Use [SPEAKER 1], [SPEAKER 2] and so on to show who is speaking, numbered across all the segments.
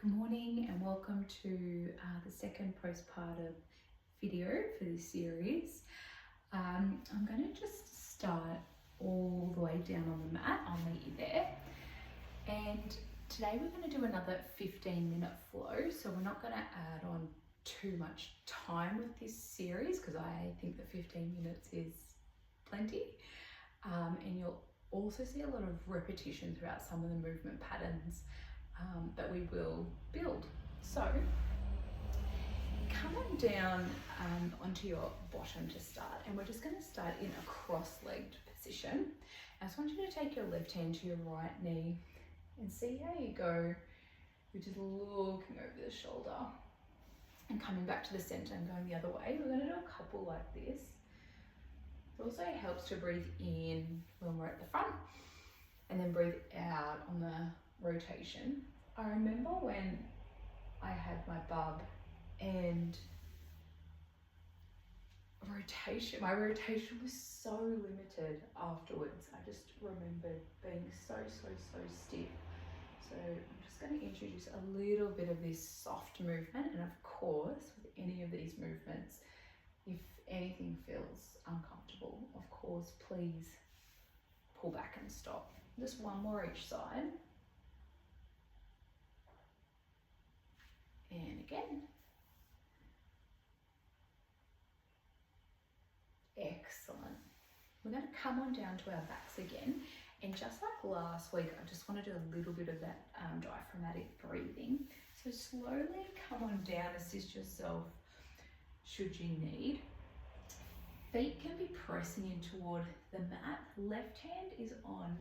[SPEAKER 1] Good morning and welcome to the second postpartum video for this series. I'm going to just start all the way down on the mat. I'll meet you there. And today we're going to do another 15-minute flow. So we're not going to add on too much time with this series because I think that 15 minutes is plenty. And you'll also see a lot of repetition throughout some of the movement patterns that we will build. So come on down onto your bottom to start, and we're just going to start in a cross-legged position. I just want you to take your left hand to your right knee and see how you go. We're just looking over the shoulder and coming back to the center and going the other way. We're going to do a couple like this. It also helps to breathe in when we're at the front and then breathe out on the rotation. I remember when I had my bub and my rotation was so limited afterwards. I just remembered being so stiff. So I'm just going to introduce a little bit of this soft movement, and of course with any of these movements, if anything feels uncomfortable, of course please pull back and stop. Just one more each side. And again. Excellent. We're going to come on down to our backs again. And just like last week, I just want to do a little bit of that diaphragmatic breathing. So slowly come on down, assist yourself should you need. Feet can be pressing in toward the mat. Left hand is on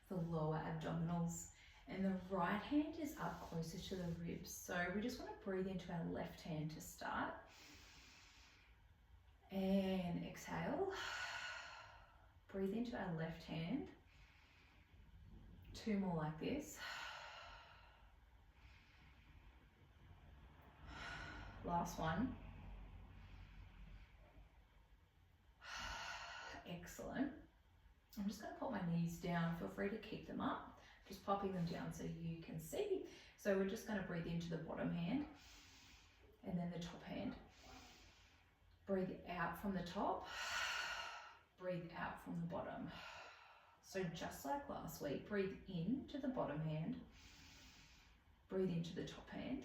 [SPEAKER 1] the lower abdominals and the right hand is up closer to the ribs. So we just want to breathe into our left hand to start. And exhale. Breathe into our left hand. Two more like this. Last one. Excellent. I'm just going to put my knees down. Feel free to keep them up. Just popping them down so you can see. So we're just going to breathe into the bottom hand and then the top hand. Breathe out from the top. Breathe out from the bottom. So just like last week, breathe into the bottom hand. Breathe into the top hand.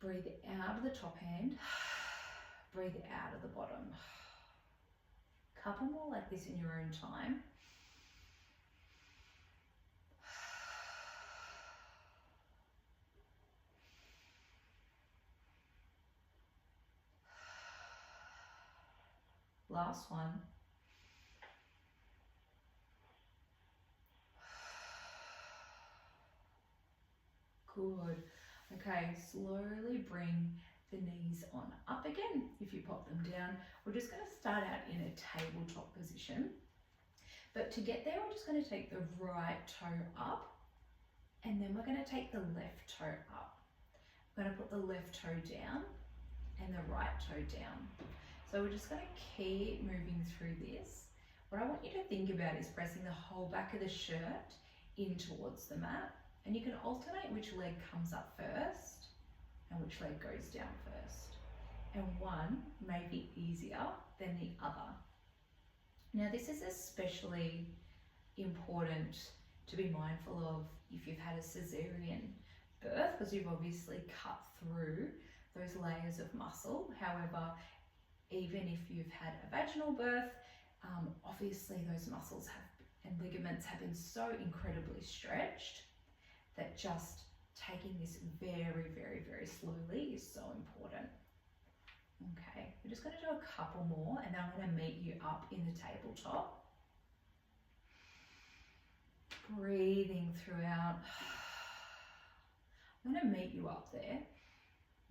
[SPEAKER 1] Breathe out of the top hand. Breathe out of the bottom. Couple more like this in your own time. Last one. Good. Okay, slowly bring the knees on up again. If you pop them down, we're just going to start out in a tabletop position. But to get there, we're just going to take the right toe up and then we're going to take the left toe up. I'm going to put the left toe down and the right toe down. So we're just going to keep moving through this. What I want you to think about is pressing the whole back of the shirt in towards the mat. And you can alternate which leg comes up first and which leg goes down first. And one may be easier than the other. Now this is especially important to be mindful of if you've had a cesarean birth, because you've obviously cut through those layers of muscle. However, even if you've had a vaginal birth, obviously those muscles and ligaments have been so incredibly stretched that just taking this very slowly is so important. Okay, we're just going to do a couple more and then I'm going to meet you up in the tabletop. Breathing throughout. I'm going to meet you up there.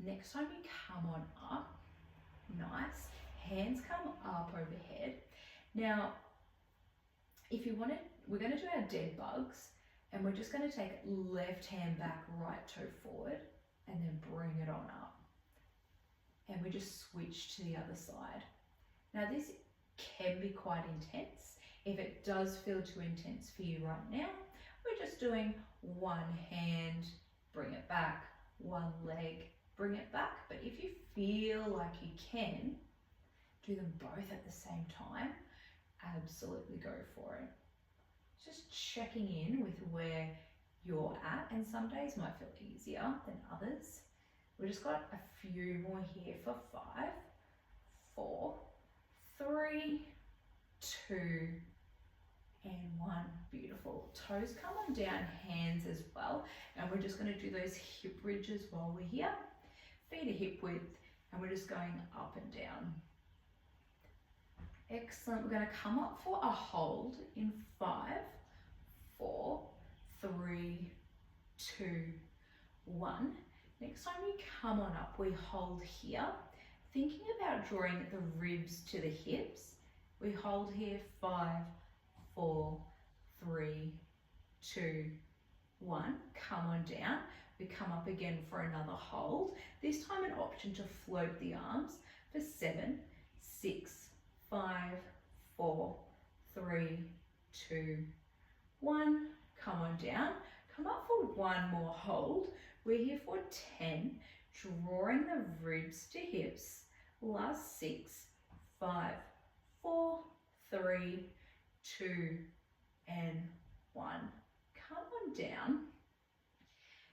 [SPEAKER 1] Next time you come on up, nice, hands come up overhead. Now, if you want to, we're going to do our dead bugs and we're just going to take left hand back, right toe forward and then bring it on up. And we just switch to the other side. Now this can be quite intense. If it does feel too intense for you right now, we're just doing one hand, bring it back. one leg, bring it back. But if you feel like you can do them both at the same time, absolutely go for it. Just checking in with where you're at, and some days might feel easier than others. We've just got a few more here for 5, 4, 3, 2, and 1. Beautiful. Toes come on down, hands as well. And we're just going to do those hip bridges while we're here. Feet are hip width, and we're just going up and down. Excellent. We're going to come up for a hold in 5, 4, 3, 2, 1. Next time you come on up, we hold here. Thinking about drawing the ribs to the hips. We hold here 5, 4, 3, 2, 1. Come on down. We come up again for another hold. This time an option to float the arms for 7, 6, 5, 4, 3, 2, 1. Come on down. Come up for one more hold. We're here for 10, drawing the ribs to hips. Last 6, 5, 4, 3, 2, and 1. Come on down.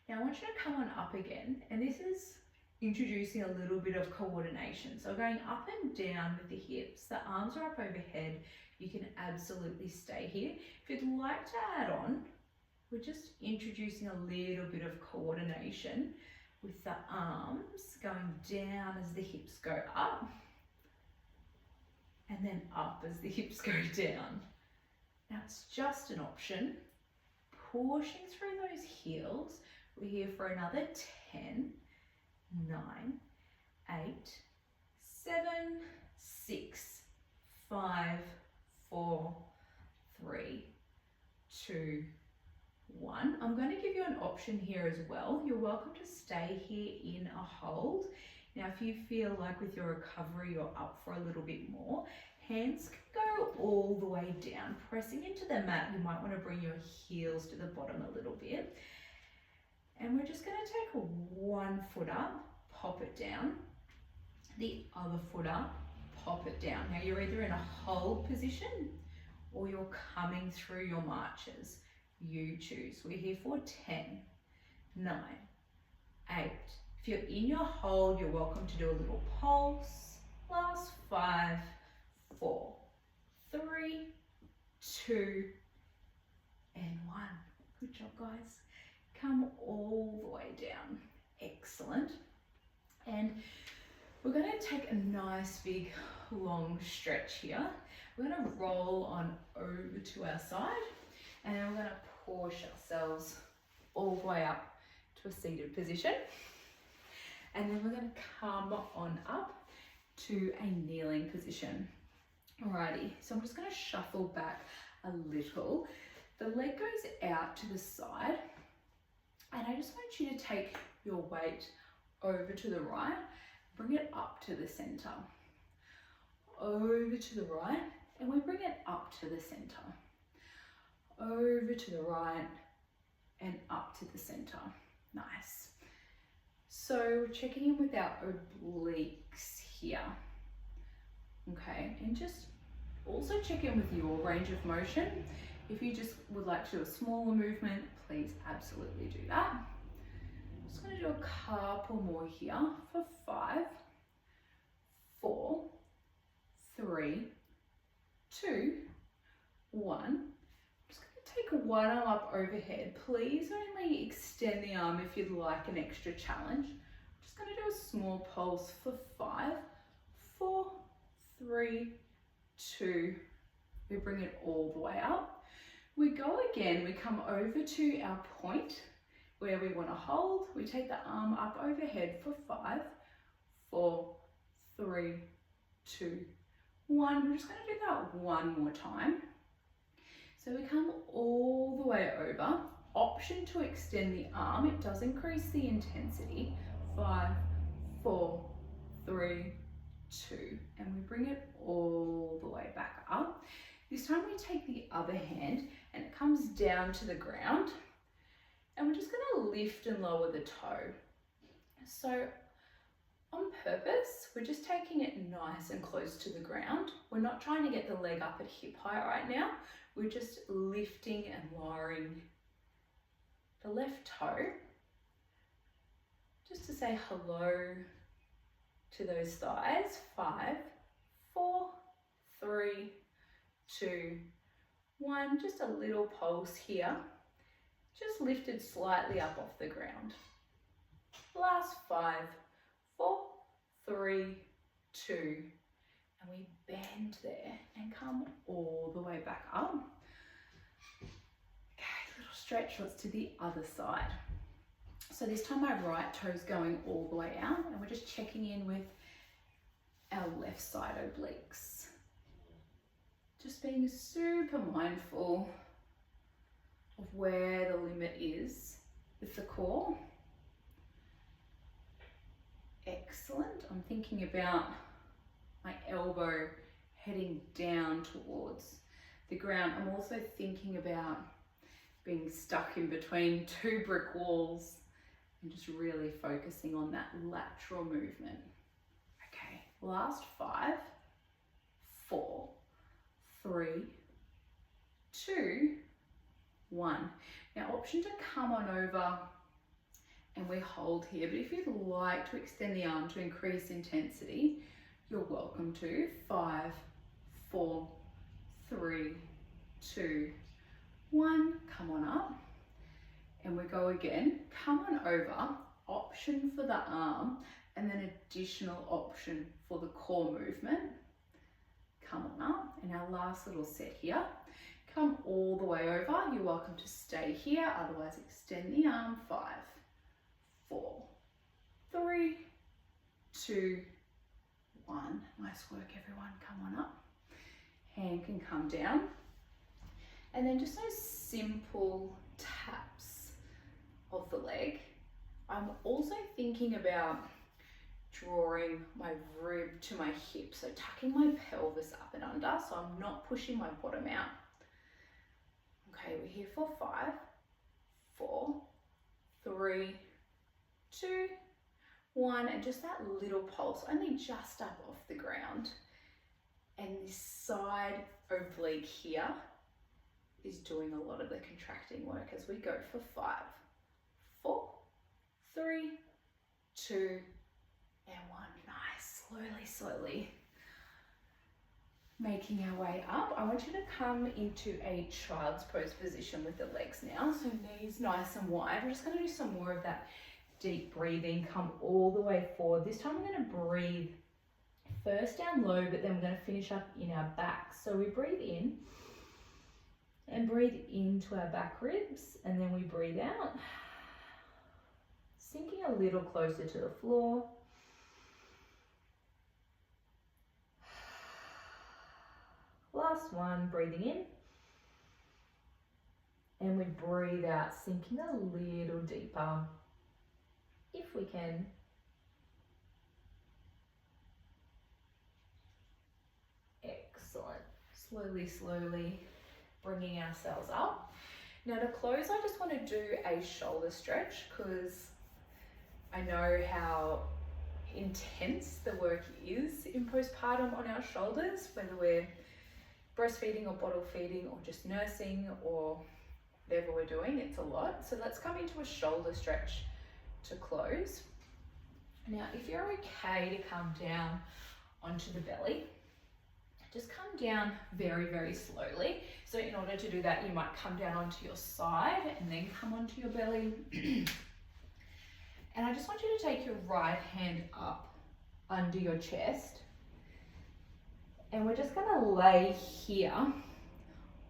[SPEAKER 1] Now I want you to come on up again, and this is introducing a little bit of coordination. So going up and down with the hips, the arms are up overhead. You can absolutely stay here. If you'd like to add on, we're just introducing a little bit of coordination with the arms going down as the hips go up, and then up as the hips go down. Now it's just an option. Pushing through those heels. We're here for another 10, 9, 8, 7, 6, 5, 4, 3, 2, 1. I'm going to give you an option here as well. You're welcome to stay here in a hold. Now, if you feel like with your recovery you're up for a little bit more, hands can go all the way down, pressing into the mat. You might want to bring your heels to the bottom a little bit. And we're just going to take one foot up, pop it down, the other foot up, pop it down. Now you're either in a hold position or you're coming through your marches. You choose. We're here for 10, 9, 8. If you're in your hold, you're welcome to do a little pulse. Last 5, 4, 3, 2, and 1. Good job, guys. Come all the way down. Excellent. And we're going to take a nice big long stretch here. We're going to roll on over to our side, and then we're going to push ourselves all the way up to a seated position. And then we're going to come on up to a kneeling position. Alrighty, so I'm just going to shuffle back a little. The leg goes out to the side, and I just want you to take your weight over to the right, bring it up to the center. Over to the right, and we bring it up to the center. Over to the right, and up to the center. Nice. So we're checking in with our obliques here. Okay, and just also check in with your range of motion. If you just would like to do a smaller movement, please absolutely do that. I'm just going to do a couple more here for 5, 4, 3, 2, 1. I'm just going to take one arm up overhead. Please only extend the arm if you'd like an extra challenge. I'm just going to do a small pulse for 5, 4, 3, 2. We bring it all the way up. We go again, we come over to our point where we want to hold. We take the arm up overhead for 5, 4, 3, 2, 1. We're just going to do that one more time. So we come all the way over. Option to extend the arm. It does increase the intensity. 5, 4, 3, 2. And we bring it all the way back up. This time we take the other hand and it comes down to the ground, and we're just going to lift and lower the toe. So on purpose, we're just taking it nice and close to the ground. We're not trying to get the leg up at hip height right now. We're just lifting and lowering the left toe just to say hello to those thighs. 5, 4, 3, 2, 1. Just a little pulse here. Just lifted slightly up off the ground. Last 5, 4, 3, 2, and we bend there and come all the way back up. Okay, little stretch. Let's do the other side. So this time my right toe's going all the way out, and we're just checking in with our left side obliques. Just being super mindful of where the limit is with the core. Excellent. I'm thinking about my elbow heading down towards the ground. I'm also thinking about being stuck in between 2 brick walls and just really focusing on that lateral movement. Okay, last 5, 4, 3, 2, 1. Now, option to come on over and we hold here, but if you'd like to extend the arm to increase intensity, you're welcome to. 5, 4, 3, 2, 1. Come on up. And we go again. Come on over. Option for the arm, and then additional option for the core movement. Come on up. And our last little set here. Come all the way over. You're welcome to stay here. Otherwise, extend the arm. 5, 4, 3, 2, 1. Nice work, everyone. Come on up. Hand can come down. And then just those simple taps of the leg. I'm also thinking about drawing my rib to my hip, so tucking my pelvis up and under, so I'm not pushing my bottom out. Okay, we're here for 5, 4, 3, 2, 1, and just that little pulse, only just up off the ground. And this side oblique here is doing a lot of the contracting work as we go for 5, 4, 3, 2, and 1. Nice. Slowly making our way up. I want you to come into a child's pose position with the legs now. So knees nice and wide. We're just going to do some more of that deep breathing. Come all the way forward. This time we're going to breathe first down low, but then we're going to finish up in our back. So we breathe in and breathe into our back ribs, and then we breathe out, sinking a little closer to the floor. Last one, breathing in, and we breathe out, sinking a little deeper if we can. Excellent. Slowly bringing ourselves up. Now to close, I just want to do a shoulder stretch because I know how intense the work is in postpartum on our shoulders, whether we're breastfeeding or bottle feeding or just nursing or whatever we're doing, it's a lot. So let's come into a shoulder stretch to close. Now, if you're okay to come down onto the belly, just come down very slowly. So in order to do that, you might come down onto your side and then come onto your belly. And I just want you to take your right hand up under your chest. And we're just gonna lay here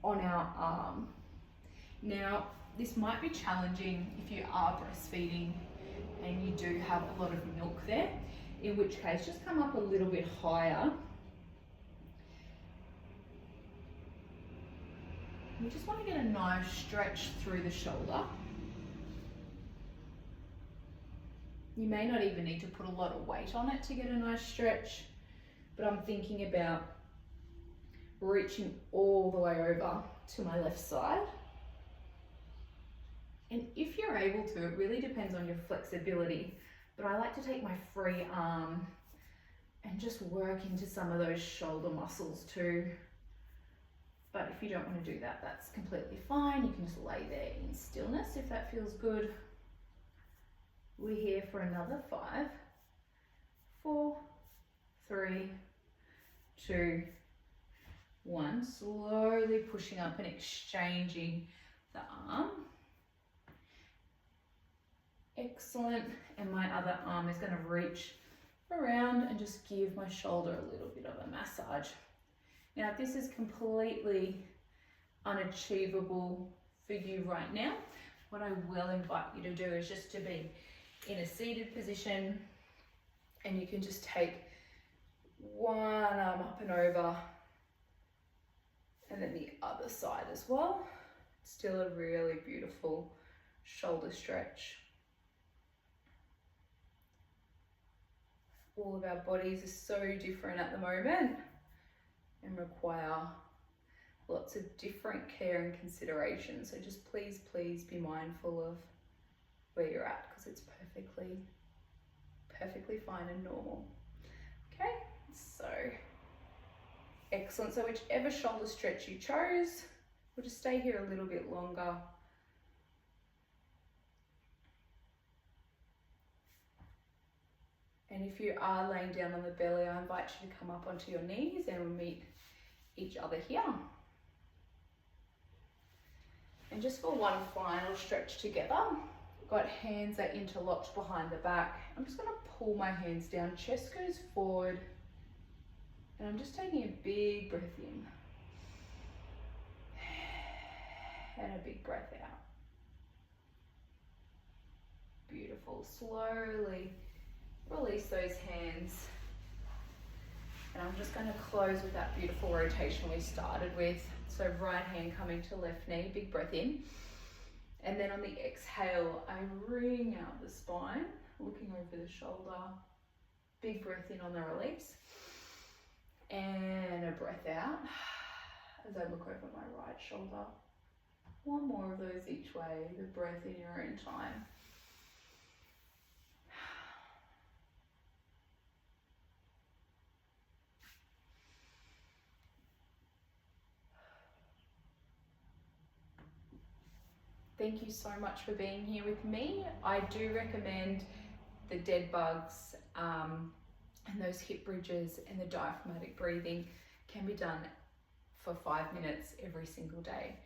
[SPEAKER 1] on our arm. Now, this might be challenging if you are breastfeeding and you do have a lot of milk there, in which case just come up a little bit higher. We just want to get a nice stretch through the shoulder. You may not even need to put a lot of weight on it to get a nice stretch, but I'm thinking about reaching all the way over to my left side. And if you're able to, it really depends on your flexibility, but but I like to take my free arm and just work into some of those shoulder muscles too. But if you don't want to do that, that's completely fine. You can just lay there in stillness if that feels good. We're here for another 5, 4, 3, 2, 1. Slowly pushing up and exchanging the arm. Excellent. And my other arm is going to reach around and just give my shoulder a little bit of a massage. Now, if this is completely unachievable for you right now, what I will invite you to do is just to be in a seated position, and you can just take one arm up and over, and then the other side as well. Still a really beautiful shoulder stretch. All of our bodies are so different at the moment and require lots of different care and consideration. So just please be mindful of where you're at, because it's perfectly fine and normal. Okay, so excellent. So whichever shoulder stretch you chose, we'll just stay here a little bit longer. And if you are laying down on the belly, I invite you to come up onto your knees and we'll meet each other here. And just for one final stretch together, got hands are interlocked behind the back. I'm just going to pull my hands down, chest goes forward, and I'm just taking a big breath in and a big breath out. Beautiful. Slowly release those hands. And I'm just going to close with that beautiful rotation we started with. So right hand coming to left knee, big breath in. And then on the exhale, I wring out the spine, looking over the shoulder. Big breath in on the release. And a breath out as I look over my right shoulder. One more of those each way, the breath in your own time. Thank you so much for being here with me. I do recommend the dead bugs and those hip bridges and the diaphragmatic breathing can be done for 5 minutes every single day.